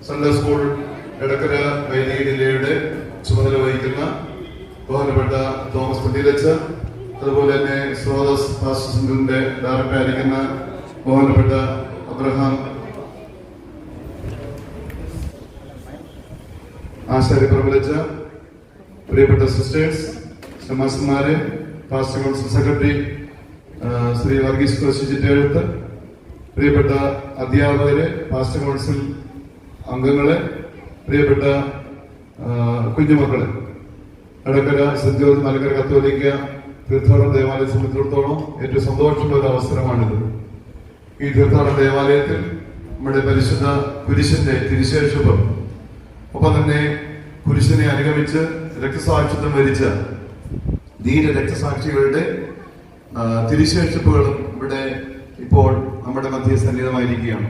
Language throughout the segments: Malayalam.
സൺഡേ സ്കൂൾ എടക്കര വൈദിക ജില്ലയുടെ ചുമതല വഹിക്കുന്ന ബഹുമാനപ്പെട്ട തോമസ് പട്ടീലച്ച, അതുപോലെ തന്നെ സ്രോതസ് ഫാസ്റ്റ് സെന്ററിന്റെ ഡയറക്ടർ ആയിരിക്കുന്ന ബഹുമാനപ്പെട്ട അബ്രഹാം ആശാരി പ്രബലച്ച, പ്രിയപ്പെട്ട സിസ്റ്റേഴ്സ്, ശമാസന്മാരെ, pastor council secretary Shri Varghese കോശിച്ചിട്ടെഴുത്ത്, പ്രിയപ്പെട്ട അധ്യാപകരെ, പാസ്റ്റർ കൗൺസിൽ അംഗങ്ങളെ, പ്രിയപ്പെട്ട കുഞ്ഞുമക്കളെ, എടക്കര സെന്റ് ജോർജ് മലങ്കര കത്തോലിക്ക തീർത്ഥാടന ദേവാലയത്തെ സംബന്ധിച്ചിടത്തോളം ഏറ്റവും സന്തോഷമുള്ള ഒരു അവസരമാണിത്. ഈ തീർത്ഥാടന ദേവാലയത്തിൽ നമ്മുടെ പരിശുദ്ധ കുരിശിന്റെ തിരുശേഷിപ്പും ഒപ്പം തന്നെ കുരിശിനെ അനുഗമിച്ച് രക്തസാക്ഷിത്വം വരിച്ച ധീര രക്തസാക്ഷികളുടെ തിരുശേഷിപ്പുകളും ഇവിടെ ഇപ്പോൾ നമ്മുടെ മധ്യ സന്നിഹിതമായിരിക്കുകയാണ്.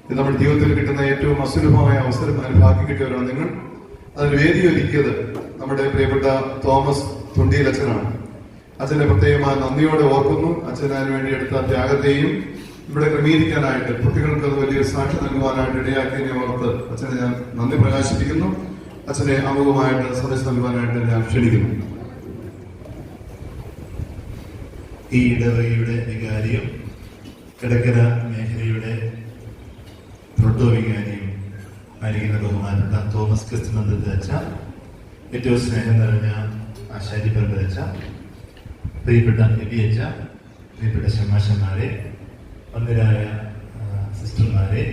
ഇത് നമ്മുടെ ജീവിതത്തിൽ കിട്ടുന്ന ഏറ്റവും അസുലഭമായ അവസരം, അതിന് ഭാഗ്യം കിട്ടിയവരാണ് നിങ്ങൾ. അതിന് വേദി ഒരുക്കിയത് നമ്മുടെ പ്രിയപ്പെട്ട തോമസ് തുണ്ടിയിൽ അച്ഛനാണ്. അച്ഛനെ പ്രത്യേകമായി നന്ദിയോടെ ഓർക്കുന്നു. അച്ഛന് അതിനു വേണ്ടി എടുത്ത ത്യാഗത്തെയും ഇവിടെ ക്രമീകരിക്കാനായിട്ട് കുട്ടികൾക്ക് അത് വലിയൊരു സാക്ഷി നൽകുവാനായിട്ട് ഇടയാക്കിയതിനെ ഓർത്ത് അച്ഛനെ ഞാൻ നന്ദി പ്രകാശിപ്പിക്കുന്നു. അച്ഛനെ അമുഖമായിട്ട് സന്ദേശം നൽകുവാനായിട്ട് ഞാൻ ക്ഷണിക്കുന്നു. ഈ ഇടവകയുടെ വികാരിയും കിടക്കര മേഖലയുടെ പ്രൊട്ടോ വികാരിയും ആയിരിക്കുന്ന ബഹുമാനപ്പെട്ട തോമസ് ക്രിസ്തുമന്ത്രി അച്ഛ, ഏറ്റവും സ്നേഹം നിറഞ്ഞ ആശാരി പ്രബലച്ച, പ്രിയപ്പെട്ട എബി അച്ഛ, പ്രിയപ്പെട്ട ശമാശന്മാരെ, വന്ദരായ സിസ്റ്റർമാരെ,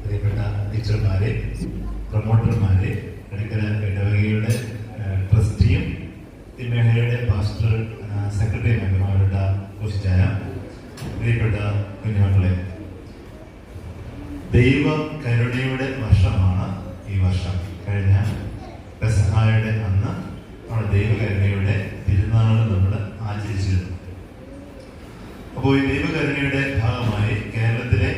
പ്രിയപ്പെട്ട ടീച്ചർമാരെ, പ്രൊമോട്ടർമാരെ, കിടക്കര ഇടവകയുടെ ട്രസ്റ്റിയും ഈ മേഖലയുടെ പാസ്റ്റർ സെക്രട്ടറി അംഗമാരുടെ കോശിച്ചായ പ്രിയപ്പെട്ട കുഞ്ഞുമക്കളെ, ദൈവ കരുണയുടെ വർഷമാണ് ഈ വർഷം. കഴിഞ്ഞ പെസഹായുടെ അന്ന് നമ്മുടെ ദൈവകരുണയുടെ തിരുനാൾ നമ്മൾ ആചരിച്ചിരുന്നു. അപ്പോൾ ഈ ദൈവകരുണയുടെ ഭാഗമായി കേരളത്തിലെ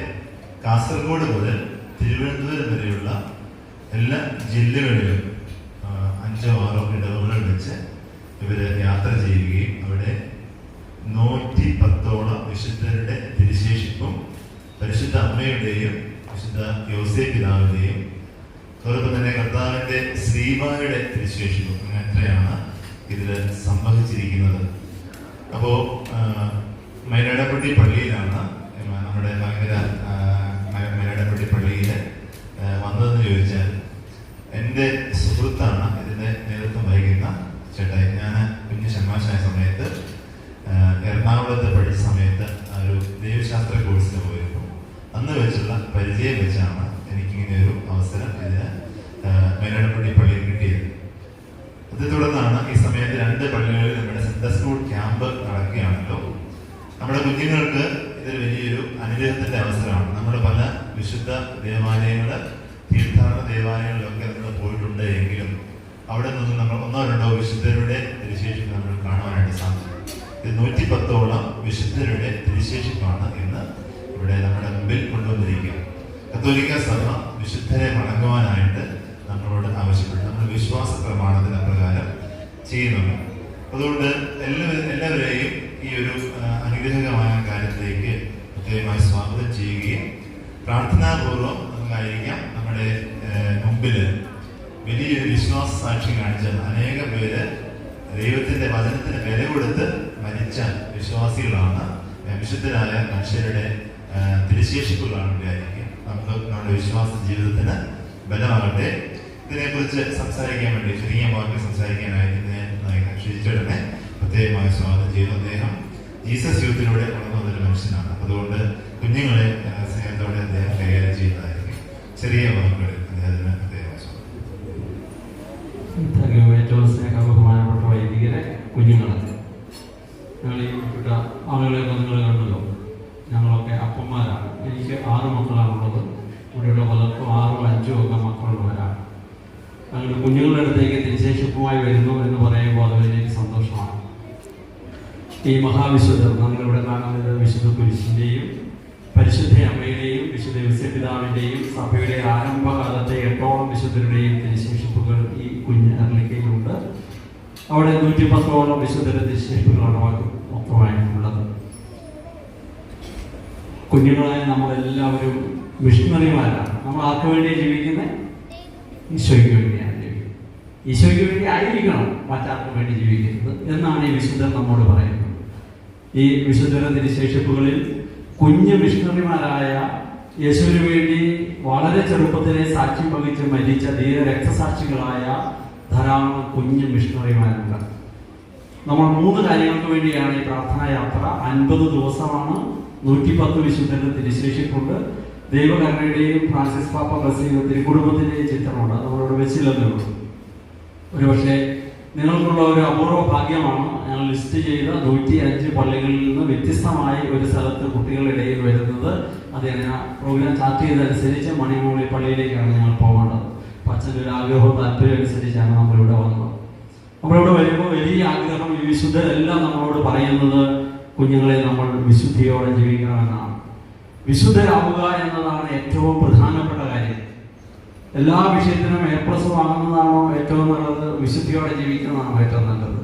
കാസർഗോഡ് മുതൽ തിരുവനന്തപുരം വരെയുള്ള എല്ലാ ജില്ലകളിലും 5-6 ഇടവകളിൽ വെച്ച് ഇവര് യാത്ര ചെയ്യുകയും അവിടെ 110ഓളം വിശുദ്ധരുടെ തിരുശേഷിപ്പും പരിശുദ്ധ അമ്മയുടെയും വിശുദ്ധ യോസേപ്പ് പിതാവിന്റെയും അതോടൊപ്പം തന്നെ കർത്താവിന്റെ ശ്രീമായുടെ തിരുശേഷിപ്പും അങ്ങനെയാണ് ഇതിൽ സംഭവിച്ചിരിക്കുന്നത്. അപ്പോ മൈലാടപ്പള്ളി പള്ളിയിലാണ് നമ്മുടെ മൈലാടപ്പള്ളി പള്ളിയിൽ വന്നതെന്ന് ചോദിച്ചാൽ എൻ്റെ സുഹൃത്താണ് ഇതിന്റെ നേതൃത്വം വഹിക്കുന്ന ചേട്ടായി. ഞാൻ കുഞ്ഞു ശമാശായ സമയത്ത് എറണാകുളത്ത് പഠിച്ച സമയത്ത് ഒരു ദൈവശാസ്ത്ര കോഴ്സിന് പോയിരുന്നു. അന്ന് വെച്ചുള്ള പരിചയം വെച്ചാണ് എനിക്കിങ്ങനെ ഒരു അവസരം ഇതിന് മൈലാടപ്പള്ളി പള്ളിയിൽ കിട്ടിയത്. അതേ തുടർന്നാണ് ഈ സമയത്ത് 2 പള്ളികളിൽ നമ്മുടെ സൺഡേ സ്കൂൾ ക്യാമ്പ് നടക്കുകയാണല്ലോ. നമ്മുടെ കുഞ്ഞുങ്ങൾക്ക് ഇതൊരു വലിയൊരു അനുഗ്രഹത്തിന്റെ അവസരമാണ്. നമ്മൾ പല വിശുദ്ധ ദേവാലയങ്ങള്, തീർത്ഥാടന ദേവാലയങ്ങളിലൊക്കെ നമ്മൾ പോയിട്ടുണ്ട് എങ്കിലും അവിടെ നിന്നും നമ്മൾ 1-2 വിശുദ്ധരുടെ തിരുശേഷിപ്പ് നമ്മൾ കാണുവാനായിട്ട് സാധിക്കും. ഇത് 110ഓളം വിശുദ്ധരുടെ തിരുശേഷിപ്പാണ് ഇന്ന് ഇവിടെ നമ്മുടെ മുമ്പിൽ കൊണ്ടുവന്നിരിക്കുക. കത്തോലിക്ക സഭ വിശുദ്ധരെ വണങ്ങുവാനായിട്ട് നമ്മളോട് ആവശ്യപ്പെട്ടു. നമ്മൾ വിശ്വാസ പ്രമാണത്തിന് പ്രകാരം ചെയ്യുന്നുണ്ട്. അതുകൊണ്ട് എല്ലാവരെയും ഈ ഒരു അനുഗ്രഹമായ കാര്യത്തിലേക്ക് പ്രത്യേകമായി സ്വാഗതം ചെയ്യുകയും പ്രാർത്ഥനാപൂർവം നമുക്കായിരിക്കാം നമ്മുടെ മുമ്പില് വലിയൊരു വിശ്വാസ സാക്ഷി കാണിച്ച അനേകം പേര് ദൈവത്തിന്റെ വചനത്തിന് വില കൊടുത്ത് മരിച്ച വിശ്വാസികളാണ്. വിശുദ്ധരായ മനുഷ്യരുടെ തിരുശേഷിപ്പുകളാണ് ഉണ്ടായിരിക്കും. നമുക്ക് നമ്മുടെ വിശ്വാസ ജീവിതത്തിന് ബലമാകട്ടെ. ഇതിനെക്കുറിച്ച് സംസാരിക്കാൻ വേണ്ടി ചെറിയ വാക്കിൽ സംസാരിക്കാനായി ക്ഷണിച്ചിടനെ പ്രത്യേകമായി സ്വാഗതം ചെയ്തു. അദ്ദേഹം ജീസസ് യൂത്തിലൂടെ വളർന്നു വന്നൊരു മനുഷ്യനാണ്. അതുകൊണ്ട് കുഞ്ഞുങ്ങളെ സ്നേഹത്തോടെ അദ്ദേഹം കൈകാര്യം ചെയ്യുന്നതായിരിക്കും. ചെറിയ വാക്കുകളിൽ അദ്ദേഹത്തിന് പ്രത്യേകമായി സ്വാഗതം. ഏറ്റവും സ്നേഹബഹുമാനപ്പെട്ട വൈദികരെ, കുഞ്ഞുങ്ങളെ, ഞങ്ങൾ ഈ ആളുകളെയൊക്കെ നിങ്ങൾ കണ്ടല്ലോ. ഞങ്ങളൊക്കെ അപ്പന്മാരാണ്. എനിക്ക് 6 മക്കളാണുള്ളത്. ഇവിടെയുള്ള പലർക്കും 6ഉം 5ഉം ഒക്കെ മക്കളുള്ളവരാണ്. ഞങ്ങളുടെ കുഞ്ഞുങ്ങളുടെ അടുത്തേക്ക് തിരുശേഷിപ്പുമായി വരുന്നു എന്ന് പറയുമ്പോൾ അത് വലിയ സന്തോഷമാണ്. ഈ മഹാവിശുദ്ധർ നമ്മളിവിടെ കാണുന്നത് വിശുദ്ധ കുരിശിൻ്റെയും പരിശുദ്ധ അമ്മയുടെയും വിശുദ്ധ യോസേപ്പ് പിതാവിൻ്റെയും സഭയുടെ ആരംഭകാലത്തെ 8ഓളം വിശുദ്ധരുടെയും തിരുശേഷിപ്പുകൾ ഈ കുഞ്ഞ് അർലിക്കയിലുണ്ട്. അവിടെ 110ഓളം വിശുദ്ധരുടെ തിരുശേഷിപ്പുകളാണ് മൊത്തമായിട്ടുള്ളത്. കുഞ്ഞുങ്ങളായ നമ്മളെല്ലാവരും മിഷണറിമാരാണ്. നമ്മൾ ആർക്ക് വേണ്ടിയാണ് ജീവിക്കുന്നത്? ഈശോയ്ക്ക് വേണ്ടിയാണ് ജീവിക്കുന്നത്. ഈശോയ്ക്ക് വേണ്ടി ആയിരിക്കണം മറ്റാർക്കും വേണ്ടി ജീവിക്കുന്നത് എന്നാണ് ഈ വിശുദ്ധർ നമ്മോട് പറയുന്നത്. ഈ വിശുദ്ധ തിരുശേഷിപ്പുകളിൽ കുഞ്ഞു മിഷണറിമാരായ യേശുവിന് വേണ്ടി വളരെ ചെറുപ്പത്തിലെ സാക്ഷ്യം വഹിച്ച് മരിച്ച ധീര രക്തസാക്ഷികളായ ധാരാളം കുഞ്ഞു മിഷണറിമാരുണ്ട്. നമ്മൾ 3 കാര്യങ്ങൾക്ക് വേണ്ടിയാണ് ഈ പ്രാർത്ഥനാ യാത്ര. 50 ദിവസമാണ്, 110 വിശുദ്ധരുടെ തിരുശേഷിപ്പുണ്ട്, ദൈവകരുണയുടെയും ഫ്രാൻസിസ് പാപ്പ ബസീലിയ തിരുക്കുടുംബത്തിന്റെയും ചിത്രമുണ്ട്. നമ്മളോട് വെച്ചില്ലെന്നേ ഉള്ളൂ. ഒരുപക്ഷെ നിങ്ങൾക്കുള്ള ഒരു അപൂർവ ഭാഗ്യമാണ് ഞങ്ങൾ ലിസ്റ്റ് ചെയ്ത 105 പള്ളികളിൽ നിന്ന് വ്യത്യസ്തമായി ഒരു സ്ഥലത്ത് കുട്ടികളുടെ ഇടയിൽ വരുന്നത്. അത് ഞാൻ പ്രോഗ്രാം ചാർട്ട് ചെയ്തതനുസരിച്ച് മണിമൂളി പള്ളിയിലേക്കാണ് ഞങ്ങൾ പോകേണ്ടത്. അച്ഛൻ്റെ ഒരു ആഗ്രഹവും താല്പര്യം അനുസരിച്ചാണ് നമ്മളിവിടെ വന്നത്. നമ്മളിവിടെ വരുമ്പോൾ വലിയ ആഗ്രഹം, ഈ വിശുദ്ധരെല്ലാം നമ്മളോട് പറയുന്നത് കുഞ്ഞുങ്ങളെ നമ്മൾ വിശുദ്ധിയോടെ ജീവിക്കണമെന്നാണ്. വിശുദ്ധരാവുക എന്നതാണ് ഏറ്റവും പ്രധാനപ്പെട്ട കാര്യം. എല്ലാ വിഷയത്തിനും A+ വാങ്ങുന്നതാണോ ഏറ്റവും നല്ലത്? വിശുദ്ധിയോടെ ജീവിക്കുന്നതാണോ ഏറ്റവും നല്ലത്?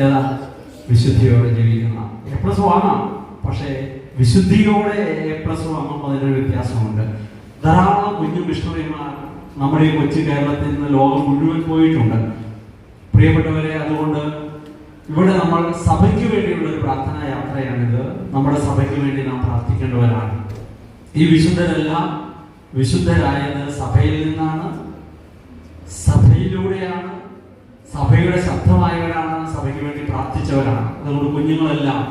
ഏതാ? വിശുദ്ധിയോടെ ജീവിക്കുന്ന. A+ വാങ്ങാം, പക്ഷേ വിശുദ്ധിയോടെ A+ വാങ്ങുമ്പോൾ അതിനൊരു വ്യത്യാസമുണ്ട്. ധാരാളം കുഞ്ഞു മിഷണറിമാർ നമ്മുടെ ഈ കൊച്ചു കേരളത്തിൽ നിന്ന് ലോകം മുഴുവൻ പോയിട്ടുണ്ട്. പ്രിയപ്പെട്ടവരെ, അതുകൊണ്ട് ഇവിടെ നമ്മൾ സഭയ്ക്ക് വേണ്ടിയുള്ള ഒരു പ്രാർത്ഥനാ യാത്രയാണിത്. നമ്മുടെ സഭയ്ക്ക് വേണ്ടി നാം പ്രാർത്ഥിക്കേണ്ടവരാണ്. ഈ വിശുദ്ധരെല്ലാം വിശുദ്ധരായത് സഭയിൽ നിന്നാണ്, സഭയിലൂടെയാണ്, സഭയുടെ ശബ്ദമായവരാണ്, സഭയ്ക്ക് വേണ്ടി പ്രാർത്ഥിച്ചവരാണ്. അതുകൊണ്ട് കുഞ്ഞുങ്ങളെല്ലാം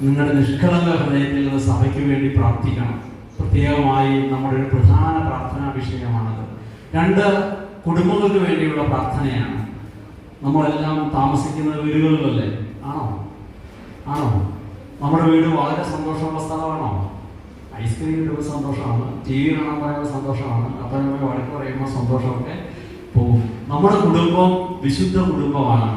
നിങ്ങളുടെ നിഷ്കളങ്ക ഹൃദയത്തിൽ നിന്ന് സഭയ്ക്ക് വേണ്ടി പ്രാർത്ഥിക്കണം. പ്രത്യേകമായി നമ്മുടെ ഒരു പ്രധാന പ്രാർത്ഥനാ വിഷയമാണത്. 2 കുടുംബങ്ങൾക്ക് വേണ്ടിയുള്ള പ്രാർത്ഥനയാണ്. നമ്മളെല്ലാം താമസിക്കുന്ന വീടുകളിലല്ലേ? ആണോ? നമ്മുടെ വീട് വളരെ സന്തോഷമുള്ള സ്ഥലമാണോ? ഐസ്ക്രീം ഇടുമ്പോൾ സന്തോഷമാണ്, TV കാണാൻ പറയുമ്പോൾ സന്തോഷമാണ്, അപ്പം നമ്മൾ വഴക്ക് പറയുമ്പോൾ സന്തോഷമൊക്കെ പോകും. നമ്മുടെ കുടുംബം വിശുദ്ധ കുടുംബമാണ്.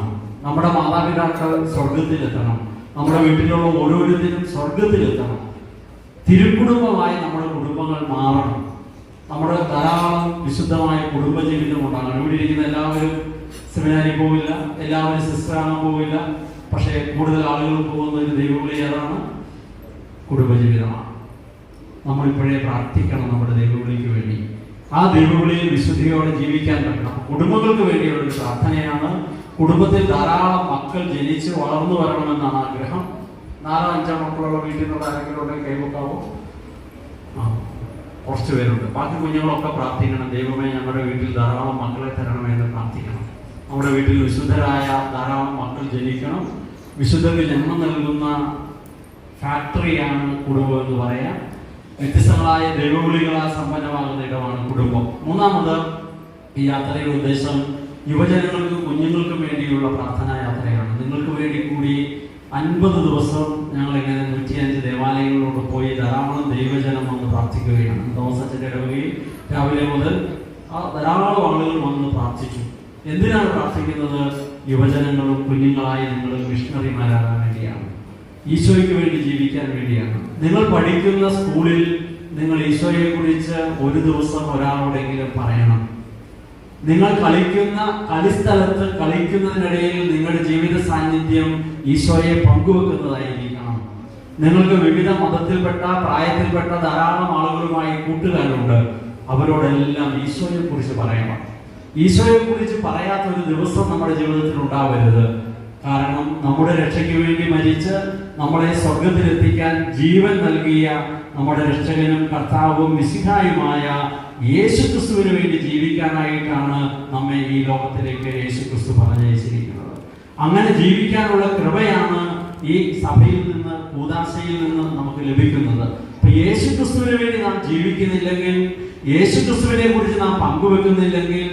നമ്മുടെ മാതാപിതാക്കൾ സ്വർഗത്തിലെത്തണം. നമ്മുടെ വീട്ടിലുള്ള ഓരോരുത്തരും സ്വർഗത്തിലെത്തണം. തിരുക്കുടുംബമായി നമ്മുടെ കുടുംബങ്ങൾ മാറണം. നമ്മുടെ ധാരാളം വിശുദ്ധമായ കുടുംബജീവിതം ഉണ്ടാകണം. ഇവിടെ ഇരിക്കുന്ന എല്ലാവരും സെമിനാരിൽ പോവില്ല, എല്ലാവരും സിസ്റ്ററാകാൻ പോവില്ല. പക്ഷേ കൂടുതൽ ആളുകൾ പോകുന്ന ഒരു ദൈവവിളി ഏതാണ്? കുടുംബജീവിതമാണ്. നമ്മളിപ്പോഴേ പ്രാർത്ഥിക്കണം നമ്മുടെ ദൈവവിളിക്ക് വേണ്ടി. ആ ദൈവവിളിയിൽ വിശുദ്ധിയോടെ ജീവിക്കാൻ പറ്റണം. കുടുംബങ്ങൾക്ക് വേണ്ടിയുള്ള ഒരു പ്രാർത്ഥനയാണ്. കുടുംബത്തിൽ ധാരാളം മക്കൾ ജനിച്ച് വളർന്നു വരണമെന്നാണ് ആഗ്രഹം. 4-5 മക്കളുള്ള വീട്ടിൽ നിന്നുള്ള ആരെങ്കിലും ഉണ്ടെങ്കിൽ കൈവക്കാവോ? കുറച്ച് പേരുണ്ട്. ബാക്കി കുഞ്ഞുങ്ങളൊക്കെ പ്രാർത്ഥിക്കണം. ദൈവമേ, ഞങ്ങളുടെ വീട്ടിൽ ധാരാളം മക്കളെ തരണമെന്ന് പ്രാർത്ഥിക്കണം. നമ്മുടെ വീട്ടിൽ വിശുദ്ധരായ ധാരാളം മക്കൾ ജനിക്കണം. വിശുദ്ധർക്ക് ജന്മം നൽകുന്ന ഫാക്ടറിയാണ് കുടുംബം എന്ന് പറയാം. വ്യത്യസ്തങ്ങളായ ദൈവവിളികളാൽ സമ്പന്നമാകുന്ന ഇടമാണ് കുടുംബം. 3ാമത് ഈ യാത്രയുടെ ഉദ്ദേശം യുവജനങ്ങൾക്കും കുഞ്ഞുങ്ങൾക്കും വേണ്ടിയുള്ള പ്രാർത്ഥനാ യാത്രയാണ്. നിങ്ങൾക്ക് വേണ്ടി കൂടി 50 ദിവസം ഞങ്ങളിങ്ങനെ 105 ദേവാലയങ്ങളിലൂടെ പോയി ധാരാളം ദൈവജനം വന്ന് പ്രാർത്ഥിക്കുകയാണ്. തോമസ് അച്ഛൻ്റെ ഇടവകയിൽ രാവിലെ മുതൽ ധാരാളം ആളുകൾ വന്ന് പ്രാർത്ഥിച്ചു. എന്തിനാണ് പ്രാർത്ഥിക്കുന്നത്? യുവജനങ്ങളും കുഞ്ഞുങ്ങളായി നിങ്ങൾ മിഷണറിമാരാകാൻ വേണ്ടിയാണ്, ഈശോയ്ക്ക് വേണ്ടി ജീവിക്കാൻ വേണ്ടിയാണ്. നിങ്ങൾ പഠിക്കുന്ന സ്കൂളിൽ നിങ്ങൾ ഈശോയെ കുറിച്ച് ഒരു ദിവസം ഒരാളോടെങ്കിലും പറയണം. നിങ്ങൾ കളിക്കുന്ന കളിസ്ഥലത്ത് കളിക്കുന്നതിനിടയിൽ നിങ്ങളുടെ ജീവിത സാന്നിധ്യം ഈശോയെ പങ്കുവെക്കുന്നതായിരിക്കണം. നിങ്ങൾക്ക് വിവിധ മതത്തിൽപ്പെട്ട പ്രായത്തിൽപ്പെട്ട ധാരാളം ആളുകളുമായി കൂട്ടുകാരുണ്ട്. അവരോടെല്ലാം ഈശോയെ കുറിച്ച് പറയണം. ഈശോയെ കുറിച്ച് പറയാത്ത ഒരു ദിവസം നമ്മുടെ ജീവിതത്തിൽ ഉണ്ടാവരുത്. കാരണം നമ്മുടെ രക്ഷയ്ക്ക് വേണ്ടി മരിച്ച് നമ്മളെ സ്വർഗത്തിലെത്തിക്കാൻ ജീവൻ നൽകിയ നമ്മുടെ രക്ഷകനും കർത്താവും മിശിഹായുമായ യേശുക്രിസ്തുവിന് വേണ്ടി ജീവിക്കാനായിട്ടാണ് നമ്മെ ഈ ലോകത്തിലേക്ക് യേശുക്രിസ്തു പറഞ്ഞയച്ചിരിക്കുന്നത്. അങ്ങനെ ജീവിക്കാനുള്ള കൃപയാണ് ഈ സഭയിൽ നിന്ന്, കൂദാശയിൽ നിന്ന് നമുക്ക് ലഭിക്കുന്നത്. അപ്പൊ യേശുക്രിസ്തുവിന് വേണ്ടി നാം ജീവിക്കുന്നില്ലെങ്കിൽ, യേശുക്രിസ്തുവിനെ കുറിച്ച് നാം പങ്കുവെക്കുന്നില്ലെങ്കിൽ,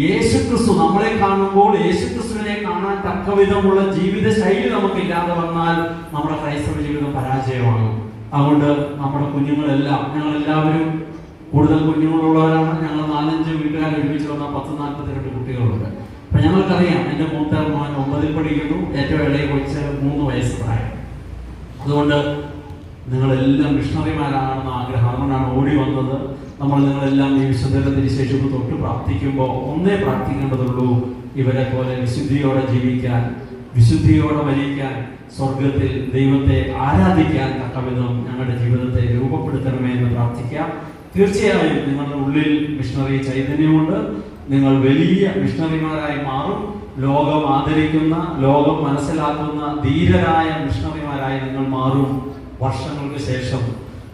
യേശുക്രിസ്തു നമ്മളെ കാണുമ്പോൾ യേശുക്രിസ്തുവിനെ കാണാൻ തക്കവിധമുള്ള ജീവിത ശൈലി നമുക്കില്ലാതെ വന്നാൽ നമ്മുടെ ക്രൈസ്തവ ജീവിതം പരാജയമാണ്. അതുകൊണ്ട് നമ്മുടെ കുഞ്ഞുങ്ങളെല്ലാം, ഞങ്ങളെല്ലാവരും കൂടുതൽ കുഞ്ഞുങ്ങളുള്ളവരാണ്. ഞങ്ങൾ 4-5 വീട്ടുകാർ ഒരുമിച്ച് വന്ന 10-42 കുട്ടികളുണ്ട്. അപ്പൊ ഞങ്ങൾക്കറിയാം, എൻ്റെ മൂത്ത മോൻ 9ൽ പഠിക്കുന്നു, ഏറ്റവും ഇളയ കൊച്ച് 3 വയസ്സ് പ്രായം. അതുകൊണ്ട് നിങ്ങളെല്ലാം മിഷണറിമാരാണെന്ന് ആഗ്രഹം, അതുകൊണ്ടാണ് ഓടി വന്നത്. നിങ്ങളെല്ലാം ഈ വിശുദ്ധരുടെ തിരുശേഷിപ്പ് തൊട്ട് പ്രാർത്ഥിക്കുമ്പോൾ ഒന്നേ പ്രാർത്ഥിക്കേണ്ടതുള്ളൂ, ഇവരെ പോലെ വിശുദ്ധിയോടെ ജീവിക്കാൻ, വിശുദ്ധിയോടെ വലിക്കാൻ, സ്വർഗത്തിൽ ദൈവത്തെ ആരാധിക്കാൻ തക്കവിധം ഞങ്ങളുടെ ജീവിതത്തെ രൂപപ്പെടുത്തണമേ എന്ന് പ്രാർത്ഥിക്കാം. തീർച്ചയായും നിങ്ങളുടെ ഉള്ളിൽ മിഷണറി ചൈതന്യമുണ്ട്. നിങ്ങൾ വലിയ മിഷണറിമാരായി മാറും. ലോകം ആദരിക്കുന്ന, ലോകം മനസ്സിലാക്കുന്ന ധീരരായ മിഷണറിമാരായി നിങ്ങൾ മാറും. വർഷങ്ങൾക്ക് ശേഷം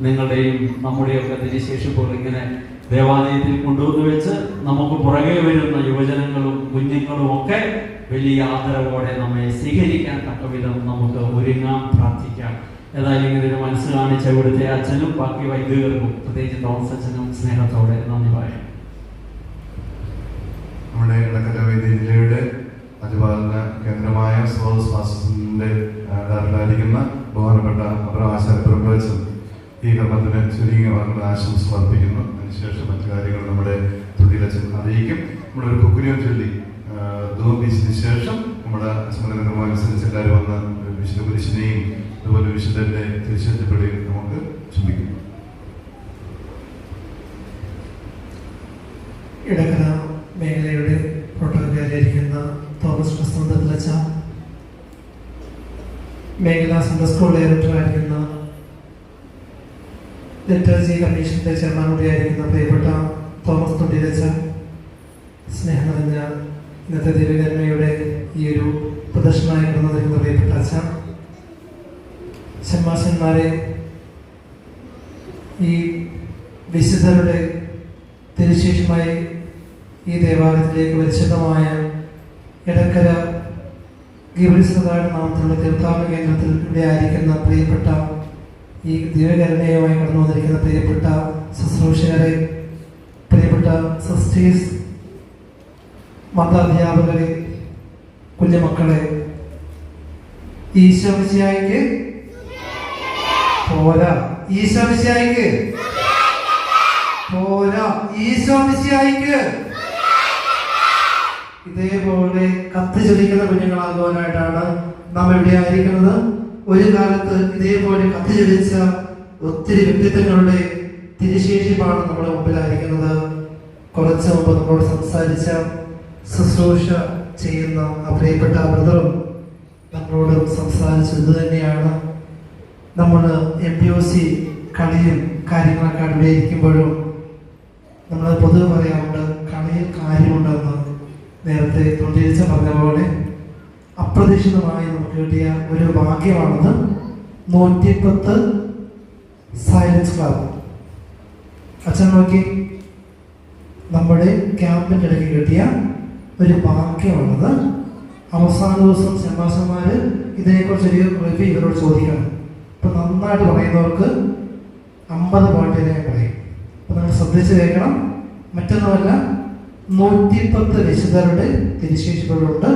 നിങ്ങളുടെയും നമ്മുടെയൊക്കെ തിരിശേഷിപ്പോൾ ഇങ്ങനെ ദേവാലയത്തിൽ കൊണ്ടുവന്ന് വെച്ച് നമുക്ക് പുറകെ വരുന്ന യുവജനങ്ങളും കുഞ്ഞുങ്ങളും ഒക്കെ വലിയ ആദരവോടെ നമ്മെ സ്വീകരിക്കാൻ തക്കവിധം നമുക്ക് ഒരുങ്ങാം, പ്രാർത്ഥിക്കാം. ഏതായാലും ഇങ്ങനെ ഒരു മനസ്സ് കാണിച്ച ഇവിടുത്തെ അച്ഛനും ബാക്കി വൈദികർക്കും, പ്രത്യേകിച്ച് തോമസ് അച്ഛനും സ്നേഹത്തോടെ നന്ദി പറയാം. നമ്മുടെ ഇടക്കര വൈദ്യ ജില്ലയുടെ അതിപാലന കേന്ദ്രമായ സ്വാസ്ഥ്യത്തിന്റെ ഡയറക്ടറായിരിക്കുന്ന ബഹുമാനപ്പെട്ട ആശാപുരമ്പലച്ചൻ ഈ കർമ്മത്തിന് ചുരുങ്ങിയ വാക്കുകൾ ആശംസ സമർപ്പിക്കുന്നു. അതിനുശേഷം മറ്റു കാര്യങ്ങൾ നമ്മുടെ തൊഴിലച്ഛൻ അറിയിക്കും. നമ്മളൊരു കുക്കുരിയും ചൊല്ലി ധൂപീശിന് ശേഷം നമ്മുടെ അനുസരിച്ച് എല്ലാവരും വന്ന് വിശുദ്ധ കുരിശിനെയും അതുപോലെ വിശുദ്ധന്റെ തിരിച്ചെത്തിപ്പെടുകയും നമുക്ക് ചിന്തിക്കും. ഇടക്കര മേഖലയുടെ പ്രോട്ടോകോളിയായിരിക്കുന്ന തോമസ് ക്രിസ്തുന്തലച്ച, മേഖലാ സെൻട്രൽ സ്കൂൾ ഡയറക്ടറായിരിക്കുന്ന ലിറ്ററേച്ചർ കമ്മീഷന്റെ ചെയർമാൻ കൂടിയായിരിക്കുന്ന പ്രിയപ്പെട്ട തോമസ് തൊണ്ടിലച്ച, സ്നേഹം നിറഞ്ഞ ഇന്നത്തെ ദിവ്യകന്മയുടെ ഈ ഒരു പ്രദർശനമായി കടന്നിരിക്കുന്ന പ്രിയപ്പെട്ട അച്ഛ, ഷമ്മാശന്മാരെ, ഈ വിശുദ്ധരുടെ തിരുശേഷമായി ഈ ദേവാലയത്തിലേക്ക് പരിശുദ്ധമായ ഇടക്കര ഗീവരിസതായുടെ നാമത്തിലുള്ള തീർത്ഥാടന കേന്ദ്രത്തിൽ ഇവിടെ ആയിരിക്കുന്ന പ്രിയപ്പെട്ട ഈ ദിവ്യകരുണയുമായി കടന്നു വന്നിരിക്കുന്ന പ്രിയപ്പെട്ട ശുശ്രൂഷകരെ, പ്രിയപ്പെട്ട സിസ്റ്റേഴ്സ്, മതാധ്യാപകരെ, കുഞ്ഞുമക്കളെ, ഈശോമിശിഹായിക്ക് പോരാ, ഈശോമിശിഹായിക്ക് പോരാ, ഈശോമിശിഹായിക്ക്. ഇതേപോലെ കത്ത് ചൊല്ലിക്കുന്ന കുഞ്ഞുങ്ങളാകുവാനായിട്ടാണ് നാം ഇവിടെ ആയിരിക്കുന്നത്. ഒരു കാലത്ത് ഇതേപോലെ കത്ത് ചൊല്ലിച്ച ഒത്തിരി വ്യക്തിത്വങ്ങളുടെ തിരുശേഷിപ്പാണ് നമ്മുടെ മുമ്പിലായിരിക്കുന്നത്. കുറച്ച് മുമ്പ് നമ്മളോട് സംസാരിച്ച ശുശ്രൂഷ ചെയ്യുന്ന ആ പ്രിയപ്പെട്ട ബ്രദറും നമ്മളോട് സംസാരിച്ചത് ഇത് തന്നെയാണ്. നമ്മൾ MPOC കളിയും കാര്യങ്ങളൊക്കെ ഇവിടെ ഇരിക്കുമ്പോഴും നമ്മൾ പൊതുവെ പറയാറുണ്ട്, കളിയിൽ കാര്യമുണ്ടെന്ന്. നേരത്തെ തൊണ്ടിരിച്ച പറഞ്ഞ പോലെ അപ്രതീക്ഷിതമായി നമുക്ക് കിട്ടിയ ഒരു ഭാഗ്യമാണത് 110 സയൻസ് ക്ലബ്. അച്ഛൻ നോക്കി, നമ്മുടെ ക്യാമ്പിൻ്റെ ഇടയ്ക്ക് കിട്ടിയ ഒരു ഭാഗ്യമാണത്. അവസാന ദിവസം ശമാശന്മാര് ഇതിനെക്കുറിച്ചൊരു റിവ്യൂ ഇവരോട് ചോദിക്കണം. ഇപ്പം നന്നായിട്ട് പറയുന്നവർക്ക് 50 പോയിന്റ് ഞാൻ പറയും. അപ്പം നിങ്ങൾ ശ്രദ്ധിച്ച് കേൾക്കണം. മറ്റൊന്നുമല്ല, 110 വിശുദ്ധരുടെ തിരുശേഷികളുണ്ട്.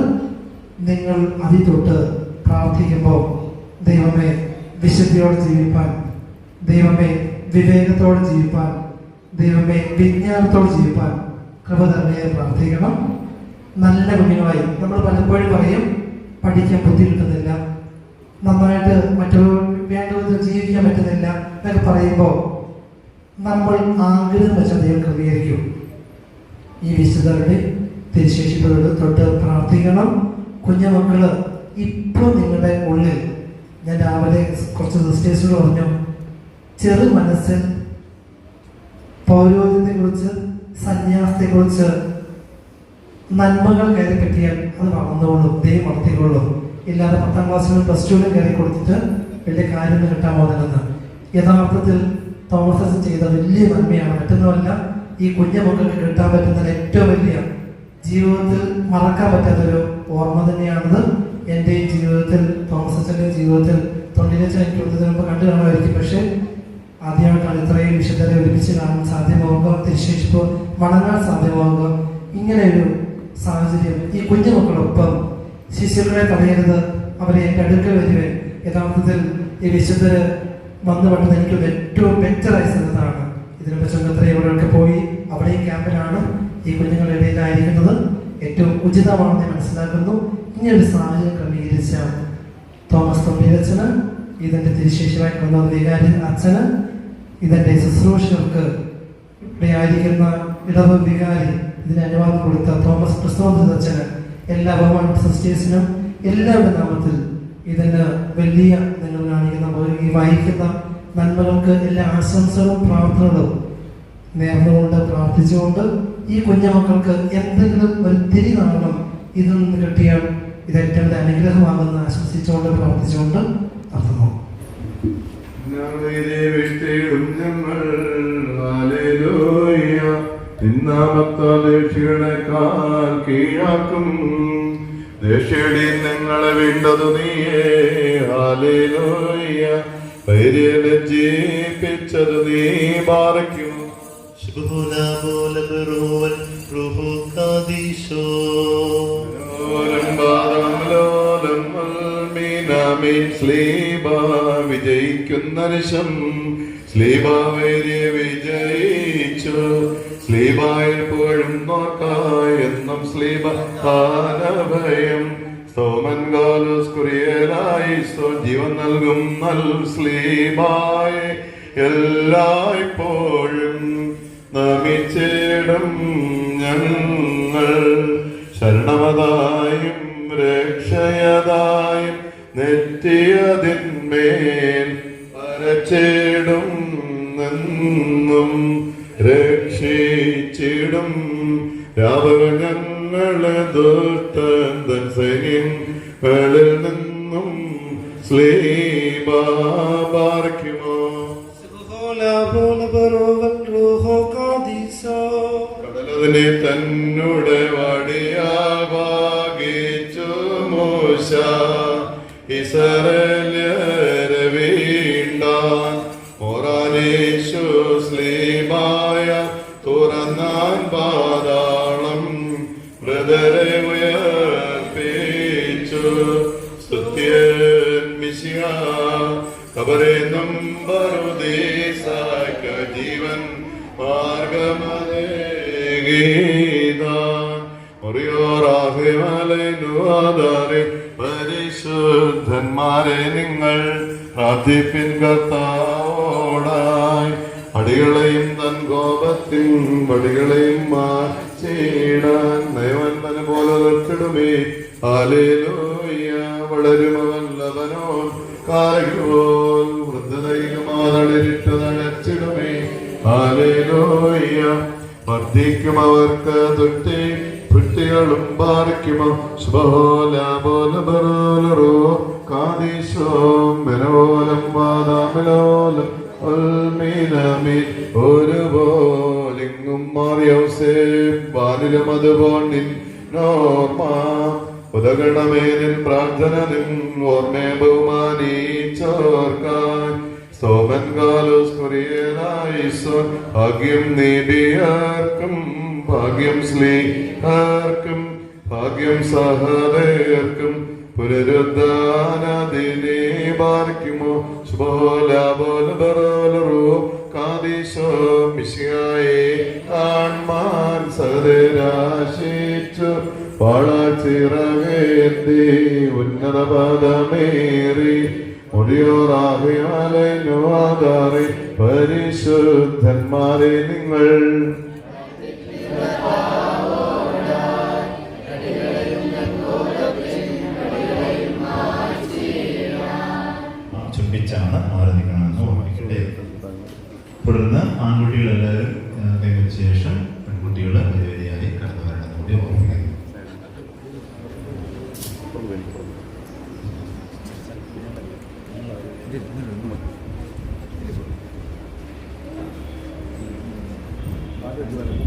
നിങ്ങൾ അതിൽ തൊട്ട് പ്രാർത്ഥിക്കുമ്പോൾ ദൈവമേ വിശുദ്ധിയോടെ ജീവിപ്പാൻ, ദൈവമേ വിവേകത്തോടെ ജീവിപ്പാൻ, ദൈവമേ വിജ്ഞാനത്തോടെ ജീവിപ്പാൻ കൃപ തരണേ പ്രാർത്ഥിക്കണം. നല്ല കുഞ്ഞുങ്ങളായി നമ്മൾ പലപ്പോഴും പറയും പഠിക്കാൻ ബുദ്ധി കിട്ടുന്നില്ല, നന്നായിട്ട് മറ്റുള്ളവർ വേണ്ടത് ജീവിക്കാൻ പറ്റുന്നില്ല എന്നൊക്കെ പറയുമ്പോൾ നമ്മൾ ആഗ്രഹം വെച്ചാൽ ദൈവം ക്രമീകരിക്കും. ഈ വിശുദ്ധരുടെ തിരുശേഷിപ്പുകളുടെ തൊട്ട് പ്രാർത്ഥിക്കണം. കുഞ്ഞുമക്കള് ഇപ്പോൾ നിങ്ങളുടെ ഉള്ളിൽ, ഞാൻ രാവിലെ കുറച്ച് സിസ്റ്റേഴ്സിനോട് പറഞ്ഞു, ചെറു മനസ്സിൽ പൗരോഹിത്യത്തെ കുറിച്ച്, സന്യാസത്തെ കുറിച്ച് നന്മകൾ കയറി പറ്റിയാൽ അത് വളർന്നുകൊള്ളും, ദൈവം വളർത്തിക്കൊള്ളും. ഇല്ലാതെ 10ാം ക്ലാസ്സിലും +2ലും കയറി കൊടുത്തിട്ട് വലിയ കാര്യമൊന്നും കിട്ടാൻ പോകുന്നില്ലെന്ന്. യഥാർത്ഥത്തിൽ തോമസ് അച്ഛൻ ചെയ്ത വലിയ നന്മയാണ്. മറ്റൊന്നുമല്ല, ഈ കുഞ്ഞുമക്കൾക്ക് കിട്ടാൻ പറ്റുന്ന ഏറ്റവും വലിയ ജീവിതത്തിൽ മറക്കാൻ പറ്റാത്തൊരു ഓർമ്മ തന്നെയാണത്. എൻ്റെയും ജീവിതത്തിൽ, തോമസ് അച്ഛൻ്റെയും ജീവിതത്തിൽ, തൊണ്ടിലച്ഛൻ എനിക്ക് ഒന്നതിന് മുമ്പ് കണ്ടു കാണുമായിരിക്കും. പക്ഷേ ആദ്യമായിട്ടാണ് ഇത്രയും വിശുദ്ധരെ ഒരുമിച്ച് കാണാൻ സാധ്യമാവുക, തിരുശേഷിപ്പ് മടങ്ങാൻ സാധ്യമാവുക. ഇങ്ങനെയൊരു സാഹചര്യം ഈ കുഞ്ഞുമക്കളൊപ്പം ശിശുക്കളെ തടയരുത്, അവരെ എൻ്റെ അടുക്കൽ വരുവേ. യഥാർത്ഥത്തിൽ ഈ വിശുദ്ധര് വന്നു പെട്ടെന്ന് എനിക്ക് ഏറ്റവും ബെറ്ററായ സ്ഥലത്താണ്. ഇതിനെ ചുങ്കത്രയോടൊക്കെ പോയി അവിടെയും ക്യാമ്പിലാണ് ഈ കുഞ്ഞുങ്ങളുടെ ഇടയിലായിരിക്കുന്നത്. ഏറ്റവും ഉചിതമാണെന്ന് മനസ്സിലാക്കുന്നു. ഇങ്ങനൊരു സാഹചര്യം ക്രമീകരിച്ച തോമസ് തൊണ്ടിലച്ഛന്, ഇതിൻ്റെ തിരുശേഷിയായി കൊണ്ടുവന്ന വികാരി അച്ഛന്, ഇതിൻ്റെ ശുശ്രൂഷകർക്ക് ഇവിടെ ആയിരിക്കുന്ന ഇടവ് വികാരി, ഇതിന് അനുവാദം കൊടുത്ത തോമസ് ക്രിസ്തുവച്ചന്, എല്ലാ ബഹുമാന സിസ്റ്റേഴ്സിനും എല്ലാവരുടെ നാമത്തിൽ ഇതിന് വലിയ നിങ്ങൾ കാണിക്കുന്ന ഈ വായിക്കുന്ന നന്മകൾക്ക് എല്ലാ ആശംസകളും പ്രാർത്ഥനകളും നേർന്നുകൊണ്ട് പ്രാർത്ഥിച്ചുകൊണ്ട് ഈ കുഞ്ഞുമക്കൾക്ക് എന്തെങ്കിലും ഒരു തിരി നൽകണം ഇതിൽ നിന്ന് കിട്ടിയാൽ ഇത് ഏറ്റവും അനുഗ്രഹമാകുന്ന ആശംസിച്ചുകൊണ്ട് പ്രാർത്ഥിച്ചുകൊണ്ട് നടത്തുന്നു. േക്ഷികളെക്കാൾ കീഴാക്കും ദേശീയടി നിങ്ങളെ വീണ്ടതു നീയേ ഹാലേലൂയ പരിലജ്ജിപ്പിച്ചതു നീ പാറയ്ക്കും വിജയിക്കുന്ന നിശം സ്ലീബാവേരിയെ വിജയിച്ചു സ്ലീബായിൽ പോഴും നോക്കായി എന്നും സ്ലീബ ഹാനഭയം സോമൻ ഗാലോസ് കുറിയലായി ജീവൻ നൽകും നൽ സ്ലീബായെ എല്ലായ്പ്പോഴും നമിച്ചിടും ഞങ്ങൾ ശരണമതായും രക്ഷയതായും നെറ്റിയതിന്മേൽ വരച്ചിടും എന്നും രക്ഷിച്ചിടും രാവകൾ ഞങ്ങളെ ദുഷ്ടൻ സൈന്യങ്ങളിൽ നിന്നും സ്ലീബാ പാർക്കുമോ കടലതിനെ തന്നുടെ വടിയാവാകിച്ചു മൂശ ഇസ്രായേല്യരെ വീണ്ടാൻ മോറാനേശു സ്ലീബായ തുറന്നാൻ പാതാളം മൃതരെ ഉയർപ്പിച്ചു സ്തുത്യൻ മിശിഹ ഖബറെ നമ്പറുദേശാക്ക ജീവൻ മാർഗമതേ ഗീതാൻ ഒറിയോറാഹിമലൈനുവാദാരെ പരിശുദ്ധന്മാരെ നിങ്ങൾ പ്രാർത്ഥിപ്പിൻ കർത്താവോടായി അടികളെയും തൻ കോപത്തിൻ വടികളെയും മാറ്റിയിടാൻ നയവന്മന പോലെ നിർത്തിടുമേ ഹല്ലേലൂയ വളരുമവൻ ലബനോൻ കാരകോൽ വൃദ്ധതയിലുമാതളിരിട്ട് നനച്ചിടുമേ ഹല്ലേലൂയ വർദ്ധിക്കും അവർക്ക് തുട്ടി കുട്ടികളും പാർക്കുമോ ശുഭോലോലോ കാദീശോ ബനോലം വാദാമലോലം ഒരുപോലിങ്ങും മാറിയൗസേ ബാലിലും അതുപോണ്ടിൻ നോർമ ഉദകണമേനിൻ പ്രാർത്ഥന നിൻ ഓർമ്മയെ ബഹുമാനിച്ചോർക്കാൻ സോമൻ കാലോസ് കുറിയനായിസോൻ ഭാഗ്യം നീതിയാർക്കും ഭാഗ്യം സ്ലീഹാർക്കും ഭാഗ്യം സഹദേർക്കും പുനരുദ്ധാനദിനെ പാർക്കുമോ ശുഭോലോലോ കാദീശോ മിശിഹായെ ആൺമാൻ സഹദരാശിച്ചു പാളച്ചിറകേന്തി ഉന്നത പദമേറി മുറിയോറാഹിയാലൈനുവാദാറി പരിശുദ്ധന്മാരെ നിങ്ങൾ ചുംബിച്ചാണ് മാറി നിൽക്കണമെന്ന് ഓർമ്മിക്കട്ടെ. തുടർന്ന് ആൺകുട്ടികളെല്ലാവരും കൈവച്ച ശേഷം പെൺകുട്ടികൾ വരിവരിയായി കടന്നു വരണമെന്ന് കൂടി ഓർമ്മിക്കുന്നു. Thank you.